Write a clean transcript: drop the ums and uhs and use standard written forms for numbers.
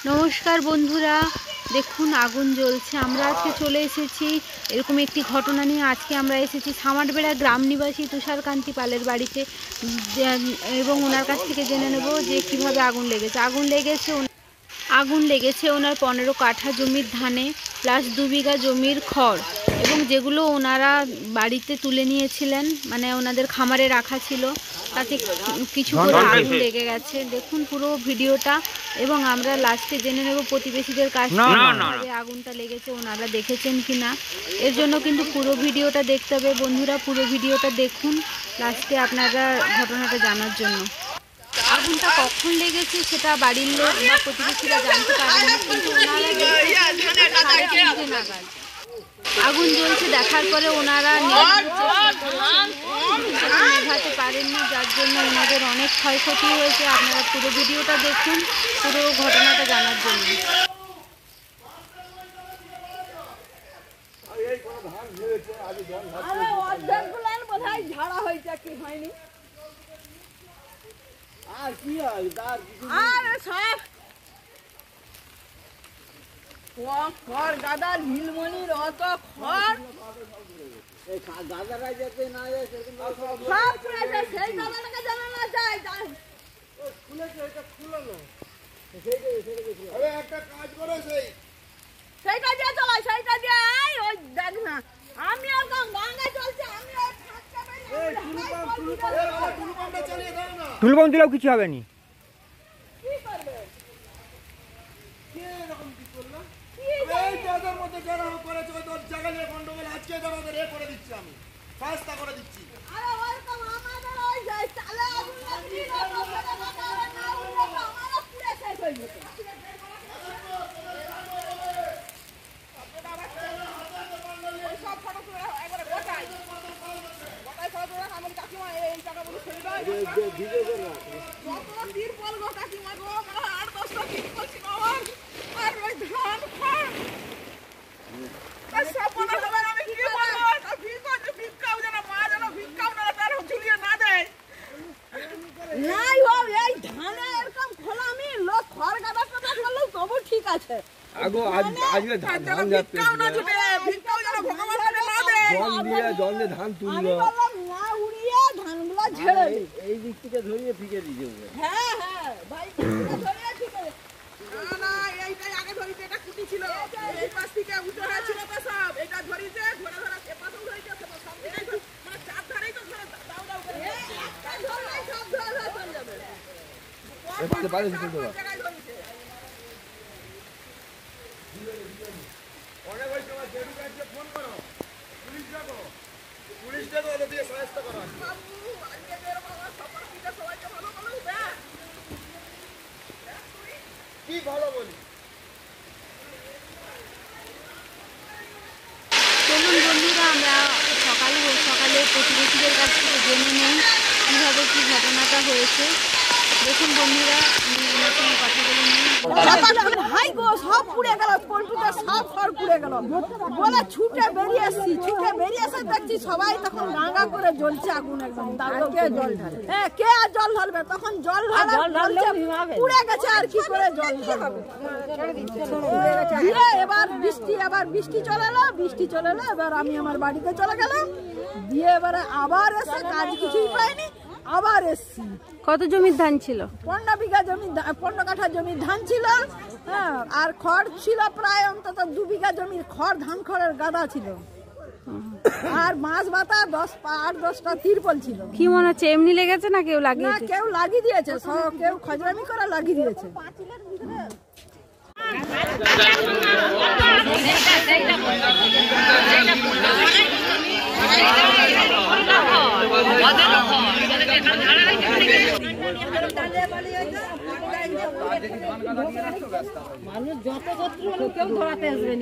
নমস্কার বন্ধুরা, দেখুন আগুন জ্বলছে। আমরা আজকে চলে এসেছি এরকম একটি ঘটনা নিয়ে। আজকে আমরা এসেছি সামারবেড়া গ্রাম নিবাসী তুষারকান্তি পালের বাড়িতে এবং ওনার কাছ থেকে জেনে নেব যে কিভাবে আগুন লেগেছে। আগুন লেগেছে ওনার 15 কাঠা জমির ধানে প্লাস 2 বিঘা জমির খড়, এবং যেগুলো ওনারা বাড়িতে তুলে নিয়েছিলেন, মানে ওনাদের খামারে রাখা ছিল, তাতে কিছু করে আগুন লেগে গেছে। দেখুন পুরো ভিডিওটা, এবং আমরা লাস্টে জেনে নেব প্রতিবেশীদের কাছ থেকে আগুনটা লেগেছে ওনারা দেখেছেন কিনা। এর জন্য কিন্তু পুরো ভিডিওটা দেখতে হবে বন্ধুরা, পুরো ভিডিওটা দেখুন লাস্টে আপনারা ঘটনাটা জানার জন্য। আগুনটা কখন লেগেছে সেটা বাড়ির লোক বা প্রতিবেশীরা জানতে পারেন, কিন্তু ওনারা নাগাদ আগুন জ্বলছে দেখার পরে ওনারা নেভাতে পারেননি, যার জন্য ওনাদের অনেক ক্ষয়ক্ষতি হয়েছে। আপনারা পুরো ভিডিওটা দেখুন পুরো ঘটনাটা জানার জন্য। আর কি হয় খড় গাদার হিলমনির অত খড় গাদারা যেতে না যায় সেই গাদাটাকে জানানো যায়। একটা কাজ করো, সেইটা দিয়ে চলাই, সেইটা দিয়ে ওই দেখ না। আমি আর গঙ্গায় চলছি, আমি টুলুপাম্প দিলেও কিছু হবে নি। ঠিক আছে। ধান তুললো, ধানগুলো ঝেড়ে এই দিক থেকে ধরিয়ে ফিকে দিতে হবে। হ্যাঁ হ্যাঁ ভাই, না এইটাই আগে ধরিতে, এটা কুটি ছিল, এই পাশ থেকে উঠে হয়েছিল তো সব, এটা ধরিতে ঘোরা ধরা এপাশও ধরিতে সব দিকেই, মানে চার ধারেই তো ধরে দাও দাও করে একটা ধরলেই সব ধরে চলে যাবে। এসতে পারে দিতে দাও। অনেক ওই সময় জেডু কাছে ফোন করো, পুলিশ ডাকো, পুলিশ ডাকো, ওদের দিয়ে সাহায্য করো। বাবু আজকে বের বাবা সবার দিকে সবাইকে ভালো ভালো দেখ। কি ভালো বলি? চলুন বন্ধুরা, আমরা সকালে প্রতিবেশীদের কাছ থেকে জেনে নেই কীভাবে কী ঘটনাটা হয়েছে। দেখুন বন্ধুরা, আমি ওনার সঙ্গে কথা বলে নিই। হাই গো, সব পুড়ে গেল, পল্টুটা সব খড় পুড়ে গেল বলে ছুটে বেরিয়ে এসছি। ছুটে বেরিয়ে এসে দেখছি সবাই তখন গাঙ্গা করে জ্বলছে আগুন একদম। হ্যাঁ, কে আর জল ঢালবে? তখন জল ঢালছে, পুড়ে গেছে, আর কি করে জল ঢালবে? এবার বৃষ্টি চলে এলো, এবার আমি আমার বাড়িতে চলে গেলাম, দিয়ে এবারে আবার এসে কাজ কিছুই পাইনি, আবার এসছি। কত জমির ধান ছিল? 15 বিঘা জমি, 15 কাঠা জমির ধান ছিল। হ্যাঁ, আর খড় ছিল প্রায় অন্তত 2 বিঘা জমির খড়, ধান খড়ের গাদা ছিল। আর মাছ বাতা 8-10টা তিরপল ছিল। কি মনে হচ্ছে এমনি লেগেছে না কেউ লাগিয়ে? না, কেউ লাগিয়ে দিয়েছে, কেউ খজরামি করে লাগিয়ে দিয়েছে। মানুষ যত কেউ ধরাতে আসবে।